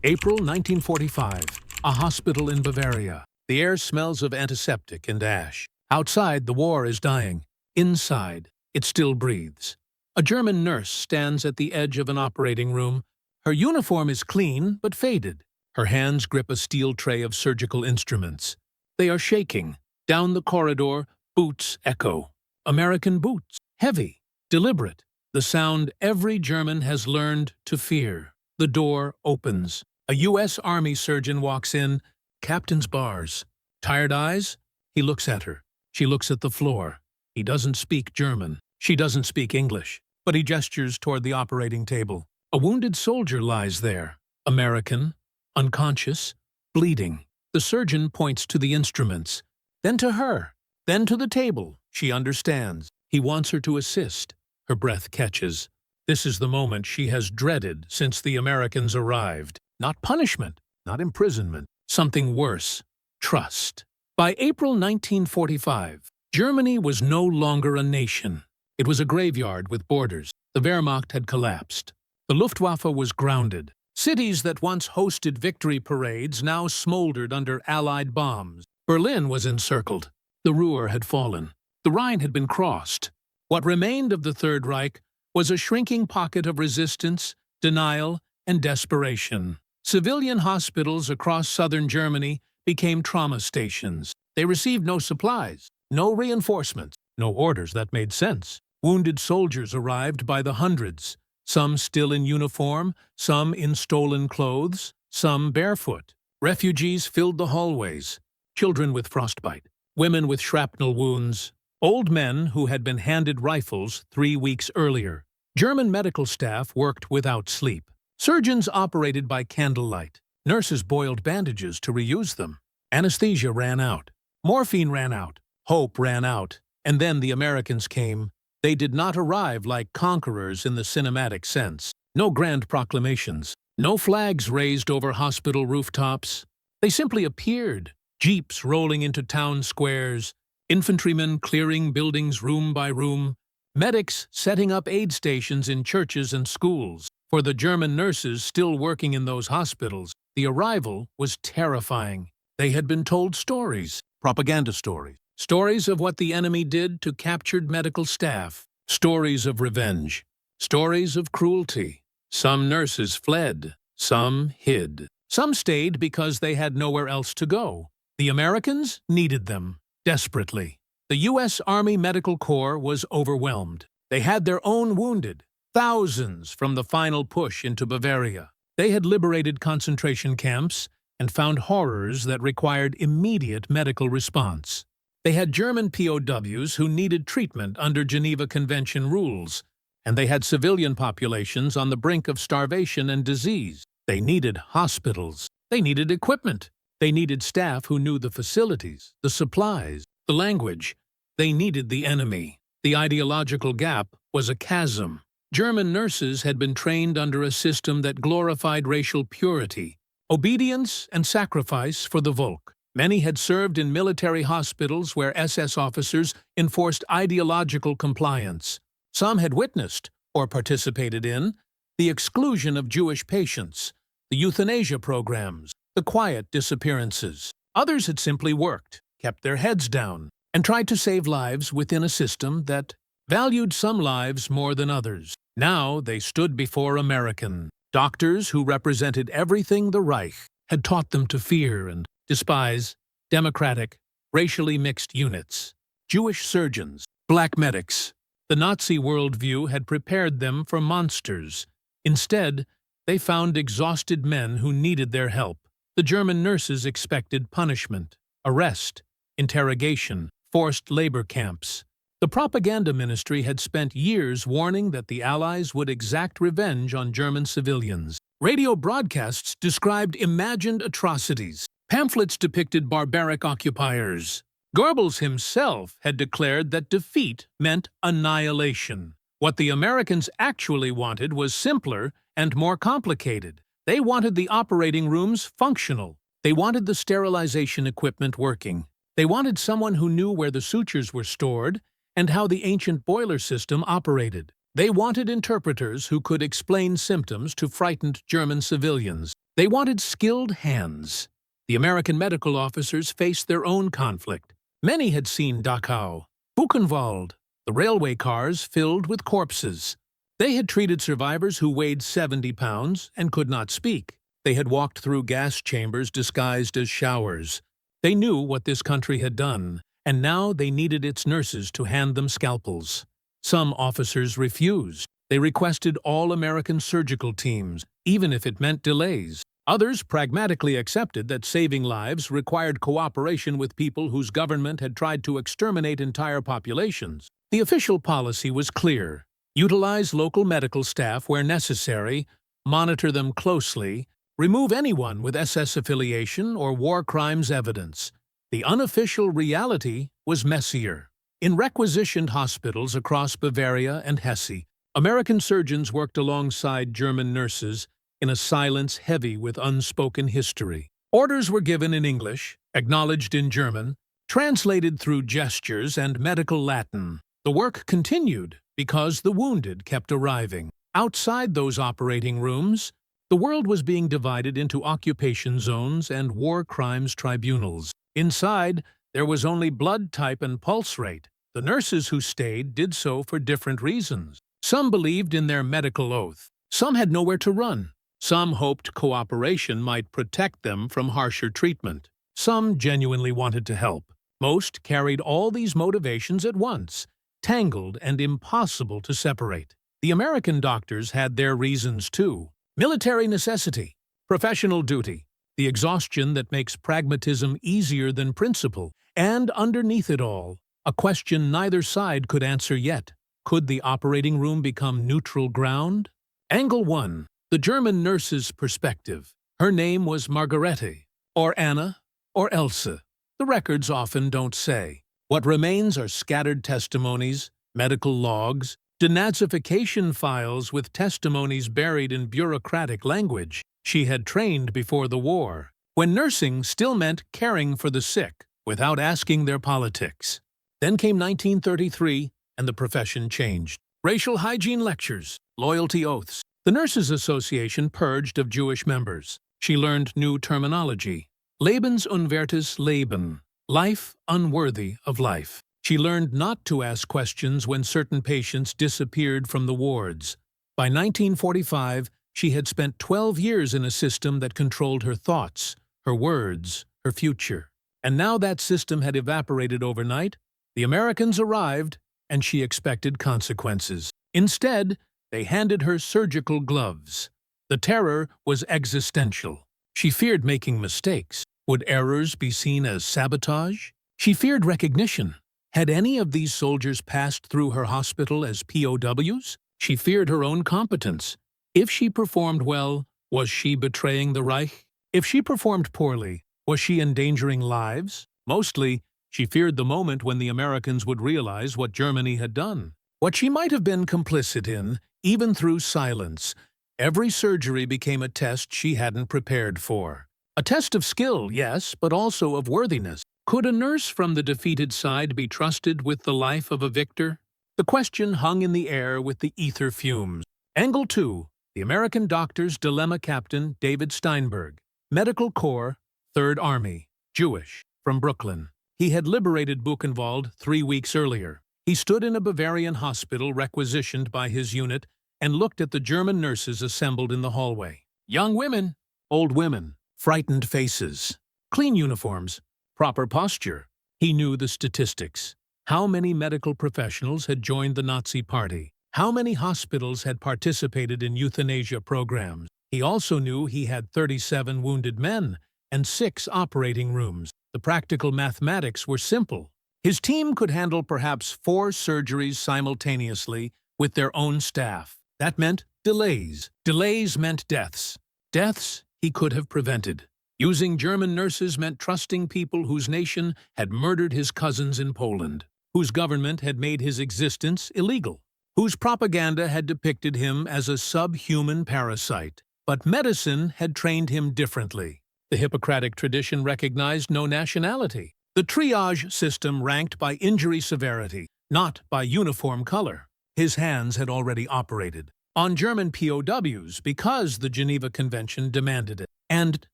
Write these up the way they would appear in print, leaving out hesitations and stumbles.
April 1945. A hospital in Bavaria. The air smells of antiseptic and ash. Outside, the war is dying. Inside, it still breathes. A German nurse stands at the edge of an operating room. Her uniform is clean but faded. Her hands grip a steel tray of surgical instruments. They are shaking. Down the corridor, boots echo. American boots. Heavy. Deliberate. The sound every German has learned to fear. The door opens. A U.S. Army surgeon walks in. Captain's bars. Tired eyes? He looks at her. She looks at the floor. He doesn't speak German. She doesn't speak English. But he gestures toward the operating table. A wounded soldier lies there. American. Unconscious. Bleeding. The surgeon points to the instruments. Then to her. Then to the table. She understands. He wants her to assist. Her breath catches. This is the moment she has dreaded since the Americans arrived. Not punishment, not imprisonment, something worse. Trust. By April 1945, Germany was no longer a nation. It was a graveyard with borders. The Wehrmacht had collapsed. The Luftwaffe was grounded. Cities that once hosted victory parades now smoldered under Allied bombs. Berlin was encircled. The Ruhr had fallen. The Rhine had been crossed. What remained of the Third Reich was a shrinking pocket of resistance, denial, and desperation. Civilian hospitals across southern Germany became trauma stations. They received no supplies, no reinforcements, no orders that made sense. Wounded soldiers arrived by the hundreds, some still in uniform, some in stolen clothes, some barefoot. Refugees filled the hallways, children with frostbite, women with shrapnel wounds, old men who had been handed rifles 3 weeks earlier. German medical staff worked without sleep. Surgeons operated by candlelight. Nurses boiled bandages to reuse them. Anesthesia ran out. Morphine ran out. Hope ran out. And then the Americans came. They did not arrive like conquerors in the cinematic sense. No grand proclamations. No flags raised over hospital rooftops. They simply appeared. Jeeps rolling into town squares. Infantrymen clearing buildings room by room. Medics setting up aid stations in churches and schools. For the German nurses still working in those hospitals, the arrival was terrifying. They had been told stories, propaganda stories, stories of what the enemy did to captured medical staff, stories of revenge, stories of cruelty. Some nurses fled, some hid. Some stayed because they had nowhere else to go. The Americans needed them, desperately. The U.S. Army Medical Corps was overwhelmed. They had their own wounded, thousands from the final push into Bavaria. They had liberated concentration camps and found horrors that required immediate medical response. They had German POWs who needed treatment under Geneva Convention rules, and they had civilian populations on the brink of starvation and disease. They needed hospitals. They needed equipment. They needed staff who knew the facilities, the supplies, the language. They needed the enemy. The ideological gap was a chasm. German nurses had been trained under a system that glorified racial purity, obedience and sacrifice for the Volk. Many had served in military hospitals where SS officers enforced ideological compliance. Some had witnessed, or participated in, the exclusion of Jewish patients, the euthanasia programs, the quiet disappearances. Others had simply worked, kept their heads down, and tried to save lives within a system that valued some lives more than others. Now they stood before American doctors who represented everything the Reich had taught them to fear and despise: democratic, racially mixed units, Jewish surgeons, black medics. The Nazi worldview had prepared them for monsters. Instead, they found exhausted men who needed their help. The German nurses expected punishment, arrest, interrogation, forced labor camps. The propaganda ministry had spent years warning that the Allies would exact revenge on German civilians. Radio broadcasts described imagined atrocities. Pamphlets depicted barbaric occupiers. Goebbels himself had declared that defeat meant annihilation. What the Americans actually wanted was simpler and more complicated. They wanted the operating rooms functional. They wanted the sterilization equipment working. They wanted someone who knew where the sutures were stored and how the ancient boiler system operated. They wanted interpreters who could explain symptoms to frightened German civilians. They wanted skilled hands. The American medical officers faced their own conflict. Many had seen Dachau, Buchenwald, the railway cars filled with corpses. They had treated survivors who weighed 70 pounds and could not speak. They had walked through gas chambers disguised as showers. They knew what this country had done, and now they needed its nurses to hand them scalpels. Some officers refused. They requested all American surgical teams, even if it meant delays. Others pragmatically accepted that saving lives required cooperation with people whose government had tried to exterminate entire populations. The official policy was clear: utilize local medical staff where necessary, monitor them closely, remove anyone with SS affiliation or war crimes evidence. The unofficial reality was messier. In requisitioned hospitals across Bavaria and Hesse, American surgeons worked alongside German nurses in a silence heavy with unspoken history. Orders were given in English, acknowledged in German, translated through gestures and medical Latin. The work continued because the wounded kept arriving. Outside those operating rooms, the world was being divided into occupation zones and war crimes tribunals. Inside, there was only blood type and pulse rate. The nurses who stayed did so for different reasons. Some believed in their medical oath. Some had nowhere to run. Some hoped cooperation might protect them from harsher treatment. Some genuinely wanted to help. Most carried all these motivations at once, tangled and impossible to separate. The American doctors had their reasons too. Military necessity, professional duty, the exhaustion that makes pragmatism easier than principle, and underneath it all, a question neither side could answer yet. Could the operating room become neutral ground? Angle 1. The German nurse's perspective. Her name was Margarete, or Anna, or Elsa. The records often don't say. What remains are scattered testimonies, medical logs, denazification files with testimonies buried in bureaucratic language. She had trained before the war, when nursing still meant caring for the sick without asking their politics. Then came 1933, and the profession changed. Racial hygiene lectures, loyalty oaths. The Nurses Association purged of Jewish members. She learned new terminology. Lebensunwertes Leben, life unworthy of life. She learned not to ask questions when certain patients disappeared from the wards. By 1945, she had spent 12 years in a system that controlled her thoughts, her words, her future. And now that system had evaporated overnight. The Americans arrived, and she expected consequences. Instead, they handed her surgical gloves. The terror was existential. She feared making mistakes. Would errors be seen as sabotage? She feared recognition. Had any of these soldiers passed through her hospital as POWs? She feared her own competence. If she performed well, was she betraying the Reich? If she performed poorly, was she endangering lives? Mostly, she feared the moment when the Americans would realize what Germany had done. What she might have been complicit in, even through silence. Every surgery became a test she hadn't prepared for. A test of skill, yes, but also of worthiness. Could a nurse from the defeated side be trusted with the life of a victor? The question hung in the air with the ether fumes. Angle 2. The American doctor's dilemma. Captain David Steinberg, Medical Corps, 3rd Army, Jewish, from Brooklyn. He had liberated Buchenwald 3 weeks earlier. He stood in a Bavarian hospital requisitioned by his unit and looked at the German nurses assembled in the hallway. Young women, old women, frightened faces, clean uniforms, proper posture. He knew the statistics. How many medical professionals had joined the Nazi Party? How many hospitals had participated in euthanasia programs? He also knew he had 37 wounded men and 6 operating rooms. The practical mathematics were simple. His team could handle perhaps 4 surgeries simultaneously with their own staff. That meant delays. Delays meant deaths. Deaths he could have prevented. Using German nurses meant trusting people whose nation had murdered his cousins in Poland, whose government had made his existence illegal, whose propaganda had depicted him as a subhuman parasite. But medicine had trained him differently. The Hippocratic tradition recognized no nationality. The triage system ranked by injury severity, not by uniform color. His hands had already operated. on German POWs because the Geneva Convention demanded it, and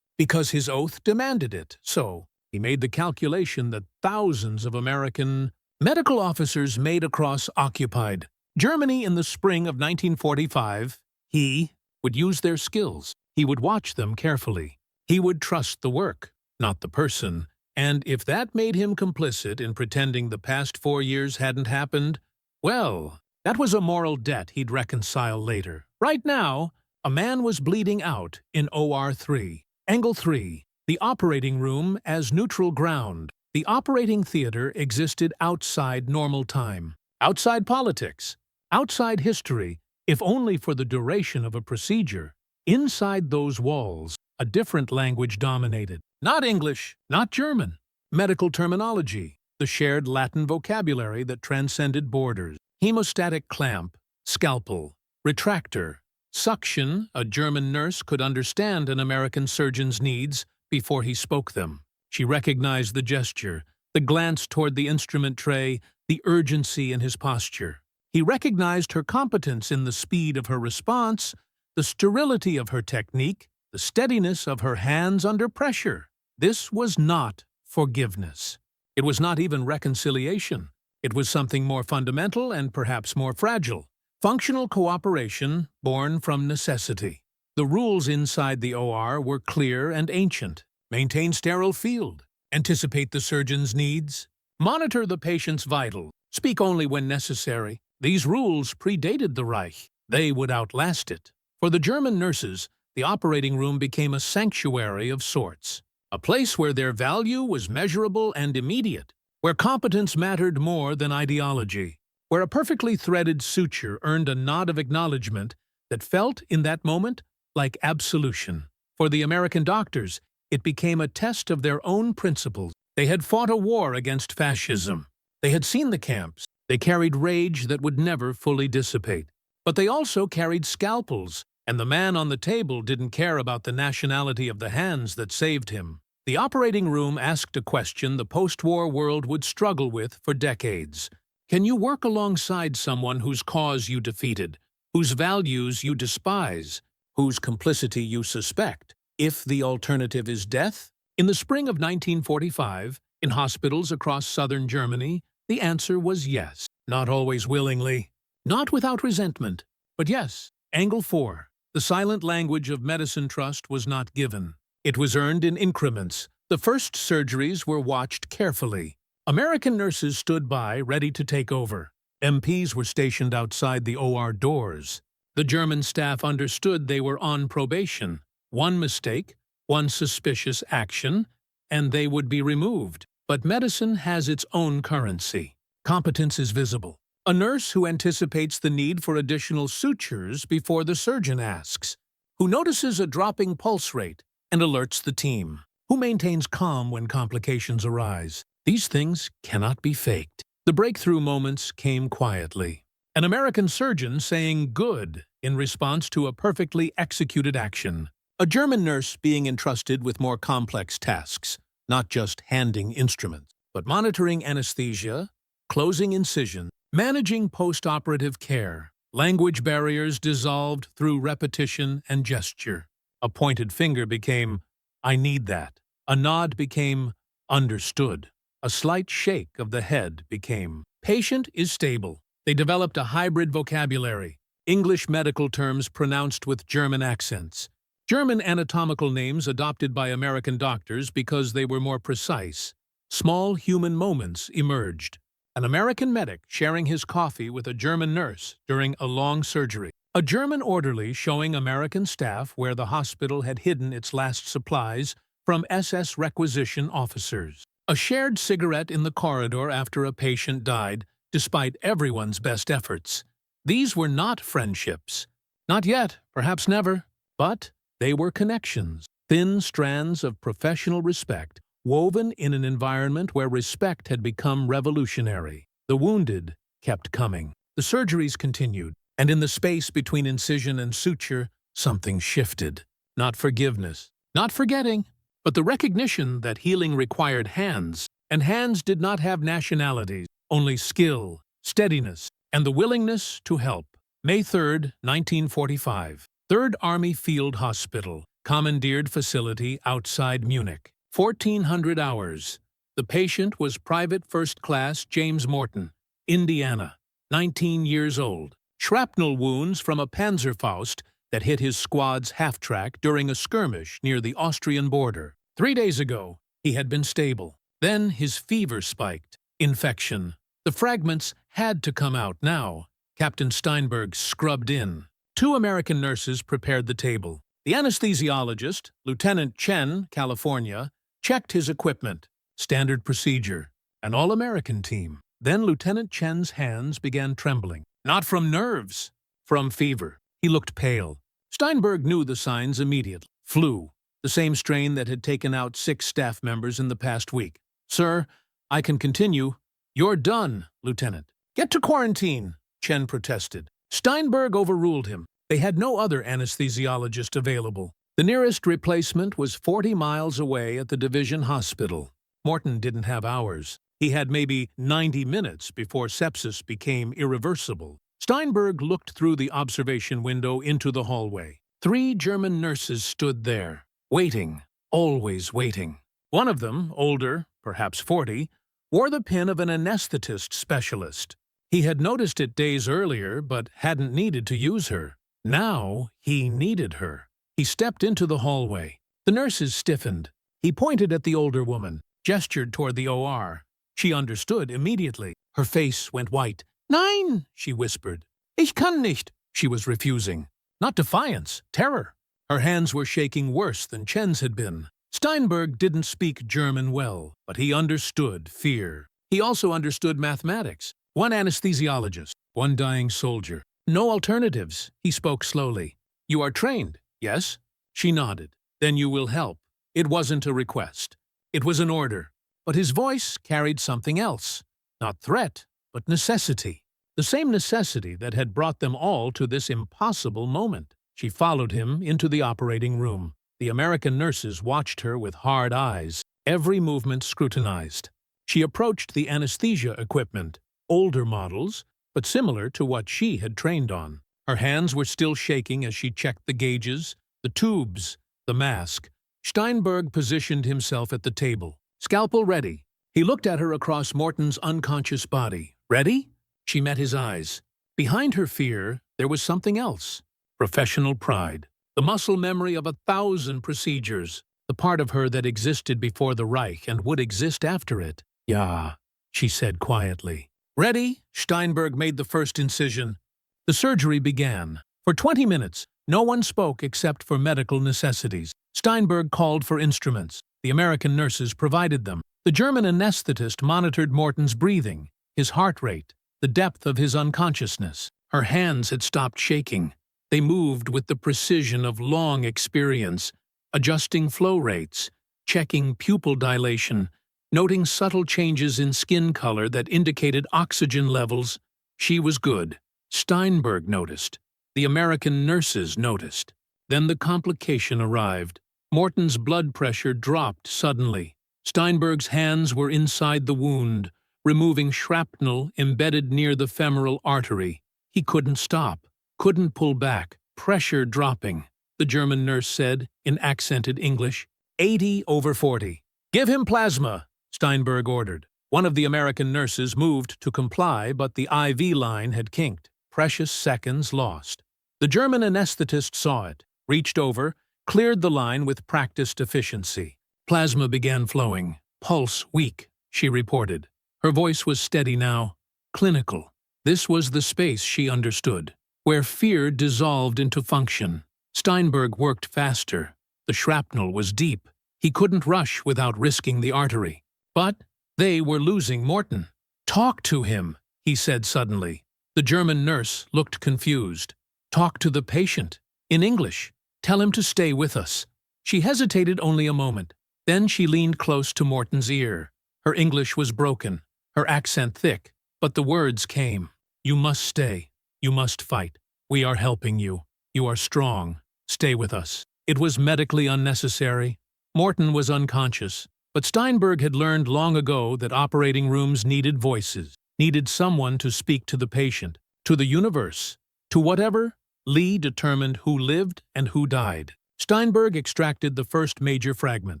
because his oath demanded it. So he made the calculation that thousands of American medical officers made across occupied Germany in the spring of 1945. He would use their skills. He would watch them carefully. He would trust the work, not the person. And if that made him complicit in pretending the past 4 years hadn't happened, well, that was a moral debt he'd reconcile later. Right now, a man was bleeding out in OR 3. Angle 3, the operating room as neutral ground. The operating theater existed outside normal time, outside politics, outside history, if only for the duration of a procedure. Inside those walls, a different language dominated. Not English, not German. Medical terminology, the shared Latin vocabulary that transcended borders. Hemostatic clamp, scalpel, retractor, suction. A German nurse could understand an American surgeon's needs before he spoke them. She recognized the gesture, the glance toward the instrument tray, the urgency in his posture. He recognized her competence in the speed of her response, the sterility of her technique, the steadiness of her hands under pressure. This was not forgiveness. It was not even reconciliation. It was something more fundamental and perhaps more fragile. Functional cooperation born from necessity. The rules inside the OR were clear and ancient. Maintain sterile field. Anticipate the surgeon's needs. Monitor the patient's vitals. Speak only when necessary. These rules predated the Reich. They would outlast it. For the German nurses, the operating room became a sanctuary of sorts, a place where their value was measurable and immediate, where competence mattered more than ideology, where a perfectly threaded suture earned a nod of acknowledgement that felt, in that moment, like absolution. For the American doctors, it became a test of their own principles. They had fought a war against fascism. They had seen the camps. They carried rage that would never fully dissipate. But they also carried scalpels, and the man on the table didn't care about the nationality of the hands that saved him. The operating room asked a question the post-war world would struggle with for decades. Can you work alongside someone whose cause you defeated, whose values you despise, whose complicity you suspect, if the alternative is death? In the spring of 1945, in hospitals across southern Germany, the answer was yes. Not always willingly, not without resentment, but yes. Angle 4. The silent language of medicine trust was not given. It was earned in increments. The first surgeries were watched carefully. American nurses stood by, ready to take over. MPs were stationed outside the OR doors. The German staff understood they were on probation. One mistake, one suspicious action, and they would be removed. But medicine has its own currency. Competence is visible. A nurse who anticipates the need for additional sutures before the surgeon asks, who notices a dropping pulse rate and alerts the team, who maintains calm when complications arise. These things cannot be faked. The breakthrough moments came quietly. An American surgeon saying "good" in response to a perfectly executed action. A German nurse being entrusted with more complex tasks, not just handing instruments, but monitoring anesthesia, closing incisions, managing post-operative care. Language barriers dissolved through repetition and gesture. A pointed finger became, "I need that." A nod became, "Understood." A slight shake of the head became, "Patient is stable." They developed a hybrid vocabulary, English medical terms pronounced with German accents, German anatomical names adopted by American doctors because they were more precise. Small human moments emerged. An American medic sharing his coffee with a German nurse during a long surgery. A German orderly showing American staff where the hospital had hidden its last supplies from SS requisition officers. A shared cigarette in the corridor after a patient died, despite everyone's best efforts. These were not friendships. Not yet, perhaps never. But they were connections. Thin strands of professional respect, woven in an environment where respect had become revolutionary. The wounded kept coming. The surgeries continued. And in the space between incision and suture, something shifted. Not forgiveness, not forgetting, but the recognition that healing required hands, and hands did not have nationalities, only skill, steadiness, and the willingness to help. May 3, 1945. 3rd Army Field Hospital, commandeered facility outside Munich. 1400 hours. The patient was Private First Class James Morton, Indiana, 19 years old. Shrapnel wounds from a Panzerfaust that hit his squad's half-track during a skirmish near the Austrian border. 3 days ago, he had been stable. Then his fever spiked. Infection. The fragments had to come out now. Captain Steinberg scrubbed in. 2 American nurses prepared the table. The anesthesiologist, Lieutenant Chen, California, checked his equipment. Standard procedure. An all-American team. Then Lieutenant Chen's hands began trembling. Not from nerves, from fever. He looked pale. Steinberg knew the signs immediately. Flu, the same strain that had taken out 6 staff members in the past week. "Sir, I can continue." "You're done, Lieutenant." "Get to quarantine," Chen protested. Steinberg overruled him. They had no other anesthesiologist available. The nearest replacement was 40 miles away at the division hospital. Morton didn't have hours. He had maybe 90 minutes before sepsis became irreversible. Steinberg looked through the observation window into the hallway. 3 German nurses stood there, waiting, always waiting. One of them, older, perhaps 40, wore the pin of an anesthetist specialist. He had noticed it days earlier, but hadn't needed to use her. Now he needed her. He stepped into the hallway. The nurses stiffened. He pointed at the older woman, gestured toward the OR. She understood immediately. Her face went white. "Nein," she whispered. "Ich kann nicht." She was refusing. Not defiance, terror. Her hands were shaking worse than Chen's had been. Steinberg didn't speak German well, but he understood fear. He also understood mathematics. 1 anesthesiologist, 1 dying soldier. No alternatives, he spoke slowly. "You are trained, yes?" She nodded. "Then you will help." It wasn't a request. It was an order. But his voice carried something else. Not threat, but necessity. The same necessity that had brought them all to this impossible moment. She followed him into the operating room. The American nurses watched her with hard eyes, every movement scrutinized. She approached the anesthesia equipment, older models, but similar to what she had trained on. Her hands were still shaking as she checked the gauges, the tubes, the mask. Steinberg positioned himself at the table. Scalpel ready. He looked at her across Morton's unconscious body. Ready? She met his eyes. Behind her fear, there was something else. Professional pride. The muscle memory of 1,000 procedures. The part of her that existed before the Reich and would exist after it. "Ja," she said quietly. "Ready?" Steinberg made the first incision. The surgery began. For 20 minutes, no one spoke except for medical necessities. Steinberg called for instruments. The American nurses provided them. The German anesthetist monitored Morton's breathing, his heart rate, the depth of his unconsciousness. Her hands had stopped shaking. They moved with the precision of long experience, adjusting flow rates, checking pupil dilation, noting subtle changes in skin color that indicated oxygen levels. She was good. Steinberg noticed. The American nurses noticed. Then the complication arrived. Morton's blood pressure dropped suddenly. Steinberg's hands were inside the wound, removing shrapnel embedded near the femoral artery. He couldn't stop, couldn't pull back. Pressure dropping, the German nurse said in accented English. 80/40. "Give him plasma," Steinberg ordered. One of the American nurses moved to comply, but the IV line had kinked. Precious seconds lost. The German anesthetist saw it, reached over, cleared the line with practiced efficiency. Plasma began flowing. "Pulse weak," she reported. Her voice was steady now, clinical. This was the space she understood, where fear dissolved into function. Steinberg worked faster. The shrapnel was deep. He couldn't rush without risking the artery. But they were losing Morton. "Talk to him," he said suddenly. The German nurse looked confused. "Talk to the patient. In English. Tell him to stay with us." She hesitated only a moment. Then she leaned close to Morton's ear. Her English was broken, her accent thick, but the words came. "You must stay. You must fight. We are helping you. You are strong. Stay with us." It was medically unnecessary. Morton was unconscious, but Steinberg had learned long ago that operating rooms needed voices, needed someone to speak to the patient, to the universe, To whatever, Lee determined who lived and who died. Steinberg extracted the first major fragment,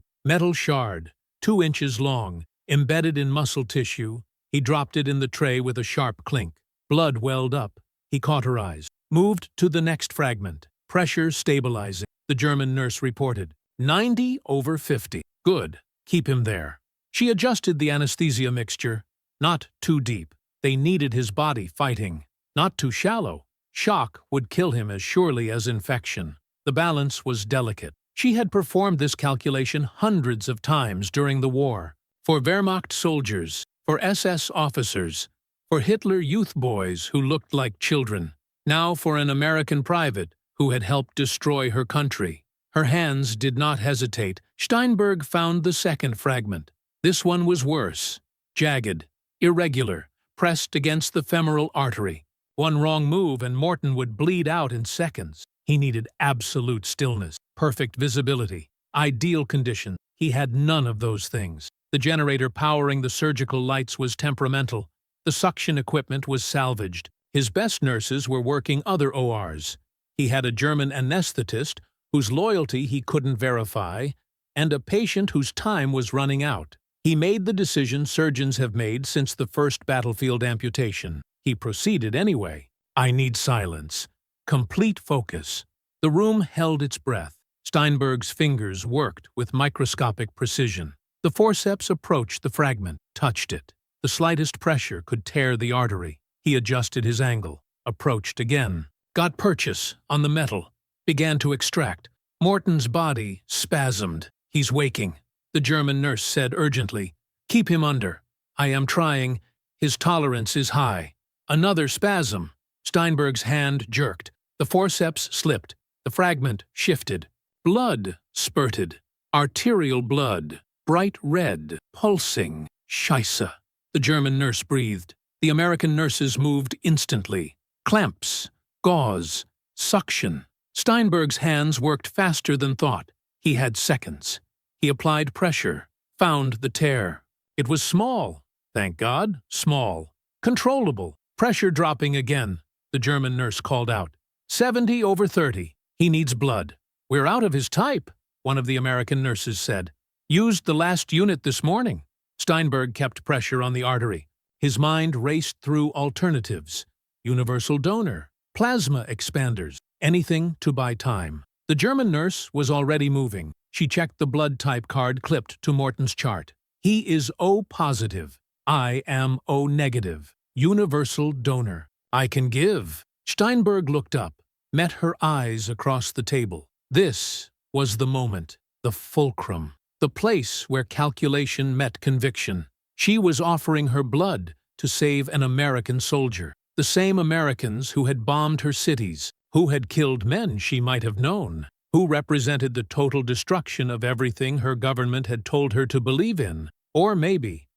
metal shard, 2 inches long, embedded in muscle tissue. He dropped it in the tray with a sharp clink. Blood welled up. He cauterized. Moved to the next fragment. Pressure stabilizing. The German nurse reported. 90/50. Good. Keep him there. She adjusted the anesthesia mixture. Not too deep. They needed his body fighting. Not too shallow. Shock would kill him as surely as infection. The balance was delicate. She had performed this calculation hundreds of times during the war. For Wehrmacht soldiers, for SS officers, for Hitler youth boys who looked like children. Now for an American private who had helped destroy her country. Her hands did not hesitate. Steinberg found the second fragment. This one was worse. Jagged, irregular, pressed against the femoral artery. One wrong move and Morton would bleed out in seconds. He needed absolute stillness, perfect visibility, ideal conditions. He had none of those things. The generator powering the surgical lights was temperamental. The suction equipment was salvaged. His best nurses were working other ORs. He had a German anesthetist whose loyalty he couldn't verify, and a patient whose time was running out. He made the decision surgeons have made since the first battlefield amputation. He proceeded anyway. I need silence. Complete focus. The room held its breath. Steinberg's fingers worked with microscopic precision. The forceps approached the fragment, touched it. The slightest pressure could tear the artery. He adjusted his angle, approached again. Got purchase on the metal. Began to extract. Morton's body spasmed. He's waking. The German nurse said urgently, Keep him under. I am trying. His tolerance is high. Another spasm. Steinberg's hand jerked. The forceps slipped. The fragment shifted. Blood spurted. Arterial blood. Bright red. Pulsing. Scheisse. The German nurse breathed. The American nurses moved instantly. Clamps. Gauze. Suction. Steinberg's hands worked faster than thought. He had seconds. He applied pressure. Found the tear. It was small. Thank God, small. Controllable. Pressure dropping again. The German nurse called out. 70/30. He needs blood. We're out of his type, one of the American nurses said. Used the last unit this morning. Steinberg kept pressure on the artery. His mind raced through alternatives. Universal donor. Plasma expanders. Anything to buy time. The German nurse was already moving. She checked the blood type card clipped to Morton's chart. He is O positive. I am O negative. Universal donor. I can give. Steinberg looked up, met her eyes across the table. This was the moment, the fulcrum, the place where calculation met conviction. She was offering her blood to save an American soldier. The same Americans who had bombed her cities, who had killed men she might have known, who represented the total destruction of everything her government had told her to believe in. Or maybe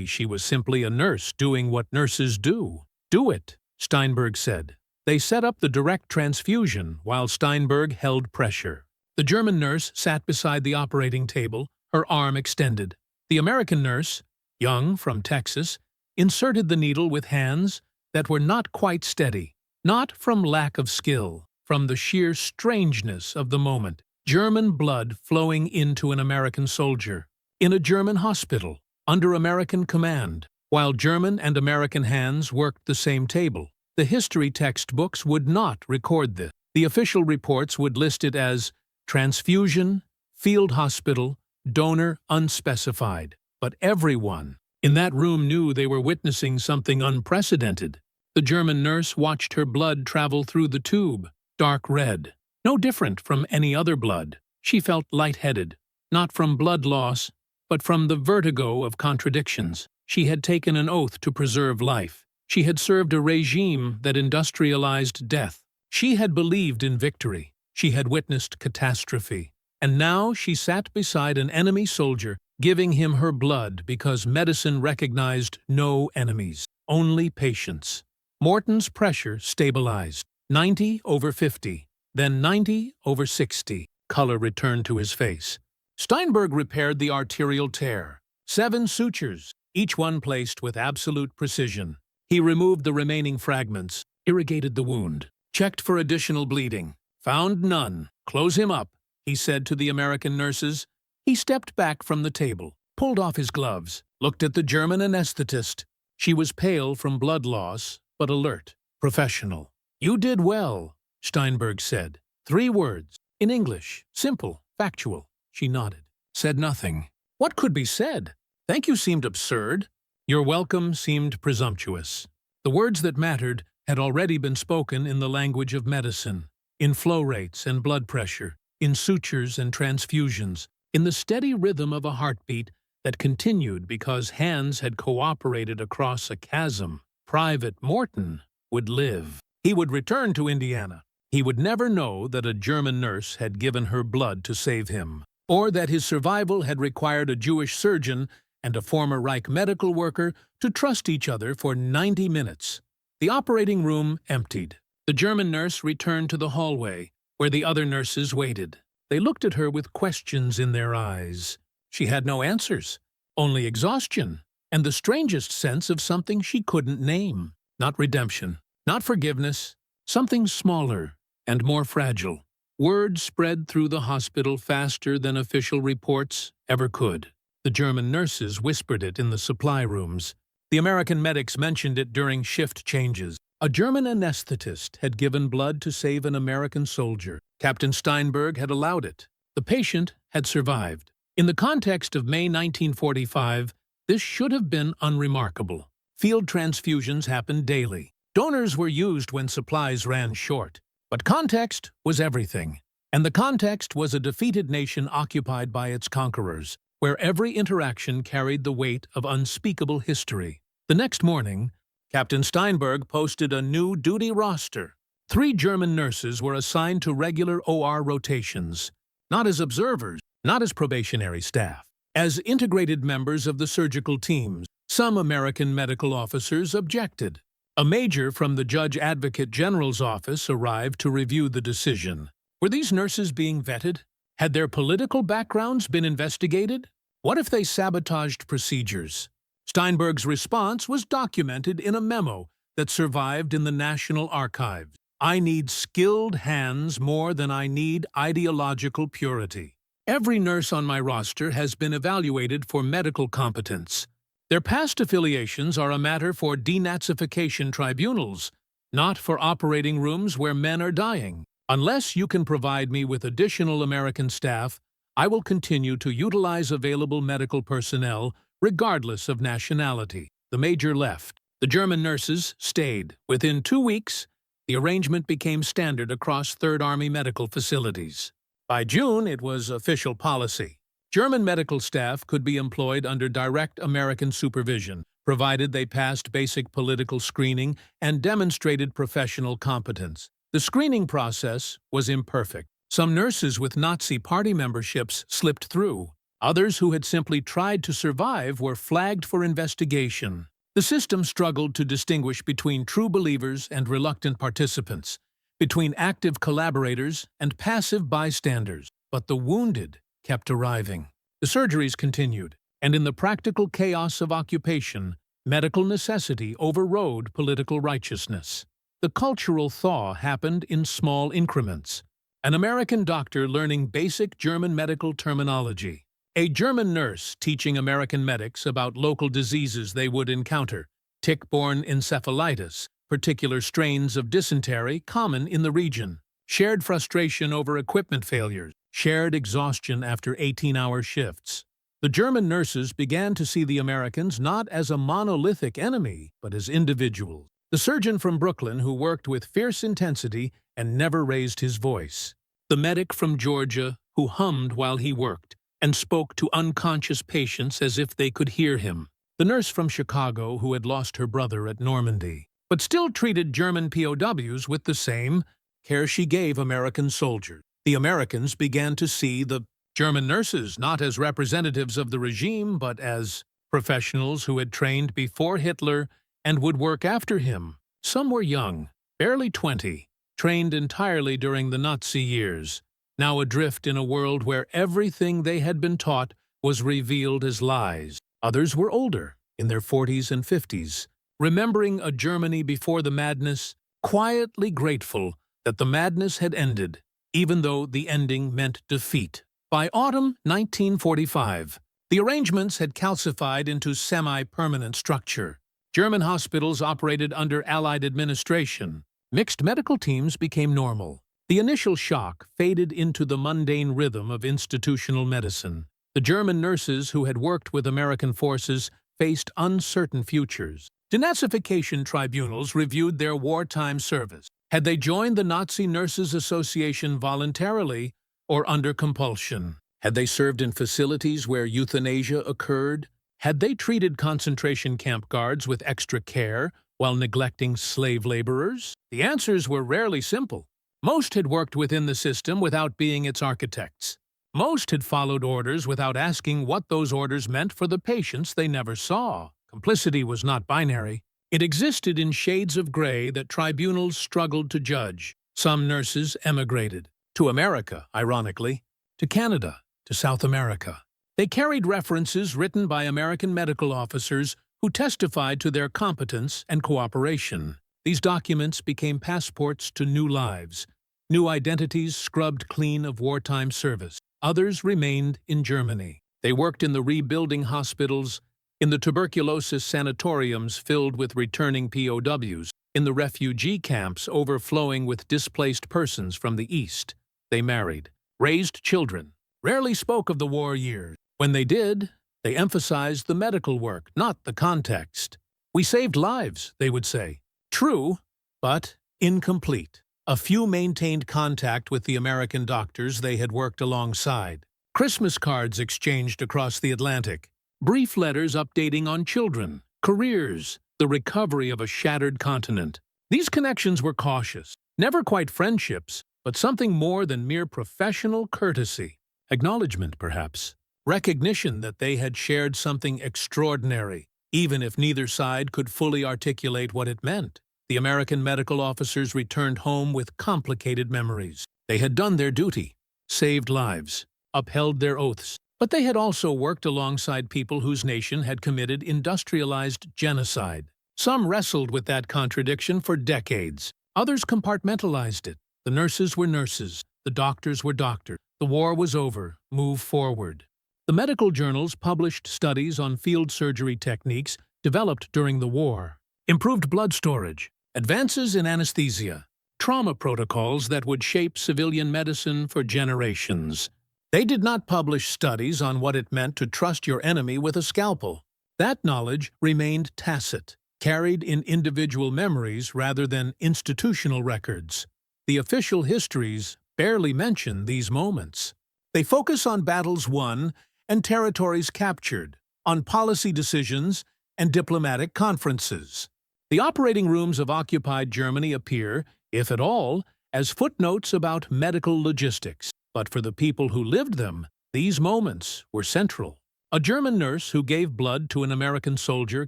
she was simply a nurse doing what nurses do. Do it, Steinberg said. They set up the direct transfusion while Steinberg held pressure. The German nurse sat beside the operating table, her arm extended. The American nurse, young from Texas, inserted the needle with hands that were not quite steady, not from lack of skill, from the sheer strangeness of the moment. German blood flowing into an American soldier, in a German hospital, under American command, while German and American hands worked the same table. The history textbooks would not record this. The official reports would list it as transfusion, field hospital, donor unspecified. But everyone in that room knew they were witnessing something unprecedented. The German nurse watched her blood travel through the tube, dark red. No different from any other blood. She felt lightheaded, not from blood loss, but from the vertigo of contradictions. She had taken an oath to preserve life. She had served a regime that industrialized death. She had believed in victory. She had witnessed catastrophe. And now she sat beside an enemy soldier, giving him her blood because medicine recognized no enemies, only patients. Morton's pressure stabilized. 90/50, then 90/60. Color returned to his face. Steinberg repaired the arterial tear. 7 sutures, each one placed with absolute precision. He removed the remaining fragments, irrigated the wound. Checked for additional bleeding. Found none. Close him up, he said to the American nurses. He stepped back from the table, pulled off his gloves, looked at the German anesthetist. She was pale from blood loss, but alert, professional. You did well, Steinberg said. 3 words. In English. Simple. Factual. She nodded. Said nothing. What could be said? Thank you seemed absurd. Your welcome seemed presumptuous. The words that mattered had already been spoken in the language of medicine, in flow rates and blood pressure, in sutures and transfusions, in the steady rhythm of a heartbeat that continued because hands had cooperated across a chasm. Private Morton would live. He would return to Indiana. He would never know that a German nurse had given her blood to save him, or that his survival had required a Jewish surgeon and a former Reich medical worker to trust each other for 90 minutes. The operating room emptied. The German nurse returned to the hallway, where the other nurses waited. They looked at her with questions in their eyes. She had no answers, only exhaustion, and the strangest sense of something she couldn't name. Not redemption, not forgiveness, something smaller and more fragile. Word spread through the hospital faster than official reports ever could. The German nurses whispered it in the supply rooms. The American medics mentioned it during shift changes. A German anesthetist had given blood to save an American soldier. Captain Steinberg had allowed it. The patient had survived. In the context of May 1945, this should have been unremarkable. Field transfusions happened daily. Donors were used when supplies ran short. But context was everything. And the context was a defeated nation occupied by its conquerors, where every interaction carried the weight of unspeakable history. The next morning, Captain Steinberg posted a new duty roster. 3 German nurses were assigned to regular OR rotations, not as observers, not as probationary staff, as integrated members of the surgical teams. Some American medical officers objected. A major from the Judge Advocate General's office arrived to review the decision. Were these nurses being vetted? Had their political backgrounds been investigated? What if they sabotaged procedures? Steinberg's response was documented in a memo that survived in the National Archives. I need skilled hands more than I need ideological purity. Every nurse on my roster has been evaluated for medical competence. Their past affiliations are a matter for denazification tribunals, not for operating rooms where men are dying. Unless you can provide me with additional American staff, I will continue to utilize available medical personnel regardless of nationality. The major left. The German nurses stayed. Within 2 weeks, the arrangement became standard across Third Army medical facilities. By June, it was official policy. German medical staff could be employed under direct American supervision, provided they passed basic political screening and demonstrated professional competence. The screening process was imperfect. Some nurses with Nazi party memberships slipped through. Others who had simply tried to survive were flagged for investigation. The system struggled to distinguish between true believers and reluctant participants, between active collaborators and passive bystanders. But the wounded kept arriving. The surgeries continued, and in the practical chaos of occupation, medical necessity overrode political righteousness. The cultural thaw happened in small increments. An American doctor learning basic German medical terminology. A German nurse teaching American medics about local diseases they would encounter. Tick-borne encephalitis, particular strains of dysentery common in the region. Shared frustration over equipment failures. Shared exhaustion after 18-hour shifts. The German nurses began to see the Americans not as a monolithic enemy, but as individuals. The surgeon from Brooklyn who worked with fierce intensity and never raised his voice. The medic from Georgia who hummed while he worked and spoke to unconscious patients as if they could hear him. The nurse from Chicago who had lost her brother at Normandy, but still treated German POWs with the same care she gave American soldiers. The Americans began to see the German nurses not as representatives of the regime, but as professionals who had trained before Hitler and would work after him. Some were young, barely 20, trained entirely during the Nazi years, now adrift in a world where everything they had been taught was revealed as lies. Others were older, in their 40s and 50s, remembering a Germany before the madness, quietly grateful that the madness had ended, even though the ending meant defeat. By autumn 1945, the arrangements had calcified into semi-permanent structure. German hospitals operated under Allied administration. Mixed medical teams became normal. The initial shock faded into the mundane rhythm of institutional medicine. The German nurses who had worked with American forces faced uncertain futures. Denazification tribunals reviewed their wartime service. Had they joined the Nazi Nurses Association voluntarily or under compulsion? Had they served in facilities where euthanasia occurred? Had they treated concentration camp guards with extra care while neglecting slave laborers? The answers were rarely simple. Most had worked within the system without being its architects. Most had followed orders without asking what those orders meant for the patients they never saw. Complicity was not binary. It existed in shades of gray that tribunals struggled to judge. Some nurses emigrated. To America, ironically. To Canada. To South America. They carried references written by American medical officers who testified to their competence and cooperation. These documents became passports to new lives, new identities scrubbed clean of wartime service. Others remained in Germany. They worked in the rebuilding hospitals, in the tuberculosis sanatoriums filled with returning POWs, in the refugee camps overflowing with displaced persons from the East. They married, raised children, rarely spoke of the war years. When they did, they emphasized the medical work, not the context. "We saved lives," they would say. True, but incomplete. A few maintained contact with the American doctors they had worked alongside. Christmas cards exchanged across the Atlantic. Brief letters updating on children, careers, the recovery of a shattered continent. These connections were cautious, never quite friendships, but something more than mere professional courtesy. Acknowledgement, perhaps. Recognition that they had shared something extraordinary, even if neither side could fully articulate what it meant. The American medical officers returned home with complicated memories. They had done their duty, saved lives, upheld their oaths, but they had also worked alongside people whose nation had committed industrialized genocide. Some wrestled with that contradiction for decades. Others compartmentalized it. The nurses were nurses. The doctors were doctors. The war was over. Move forward. The medical journals published studies on field surgery techniques developed during the war. Improved blood storage, advances in anesthesia, trauma protocols that would shape civilian medicine for generations. They did not publish studies on what it meant to trust your enemy with a scalpel. That knowledge remained tacit, carried in individual memories rather than institutional records. The official histories barely mention these moments. They focus on battles won and territories captured, on policy decisions and diplomatic conferences. The operating rooms of occupied Germany appear, if at all, as footnotes about medical logistics. But for the people who lived them, these moments were central. A German nurse who gave blood to an American soldier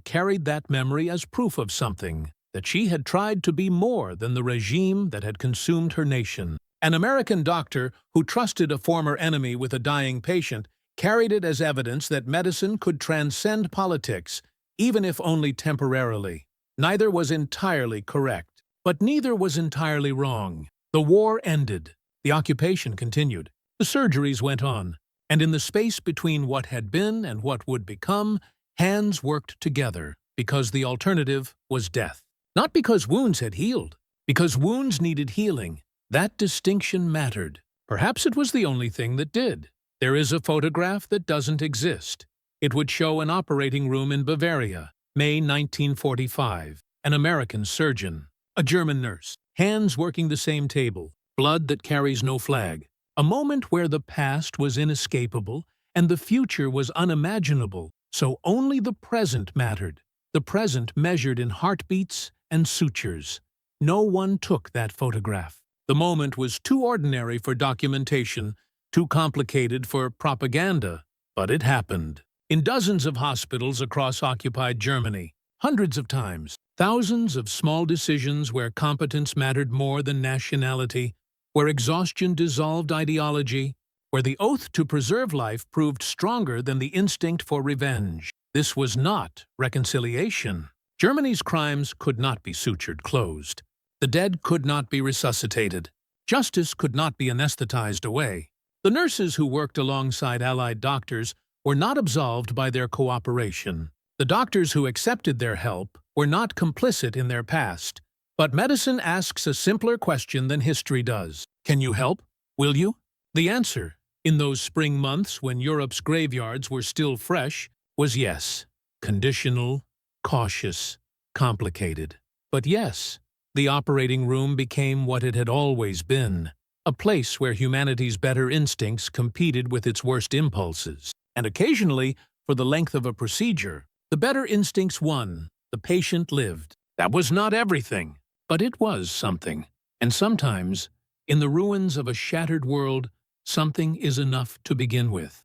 carried that memory as proof of something, that she had tried to be more than the regime that had consumed her nation. An American doctor who trusted a former enemy with a dying patient carried it as evidence that medicine could transcend politics, even if only temporarily. Neither was entirely correct, but neither was entirely wrong. The war ended. The occupation continued. The surgeries went on. And in the space between what had been and what would become, hands worked together, because the alternative was death. Not because wounds had healed, because wounds needed healing. That distinction mattered. Perhaps it was the only thing that did. There is a photograph that doesn't exist. It would show an operating room in Bavaria, May 1945, an American surgeon, a German nurse, hands working the same table, blood that carries no flag. A moment where the past was inescapable and the future was unimaginable, so only the present mattered. The present measured in heartbeats and sutures. No one took that photograph. The moment was too ordinary for documentation, too complicated for propaganda, but it happened. In dozens of hospitals across occupied Germany, hundreds of times, thousands of small decisions where competence mattered more than nationality, where exhaustion dissolved ideology, where the oath to preserve life proved stronger than the instinct for revenge. This was not reconciliation. Germany's crimes could not be sutured closed. The dead could not be resuscitated. Justice could not be anesthetized away. The nurses who worked alongside Allied doctors were not absolved by their cooperation. The doctors who accepted their help were not complicit in their past. But medicine asks a simpler question than history does. Can you help? Will you? The answer, in those spring months when Europe's graveyards were still fresh, was yes. Conditional, cautious, complicated. But yes, the operating room became what it had always been, a place where humanity's better instincts competed with its worst impulses. And occasionally, for the length of a procedure, the better instincts won, the patient lived. That was not everything, but it was something. And sometimes, in the ruins of a shattered world, something is enough to begin with.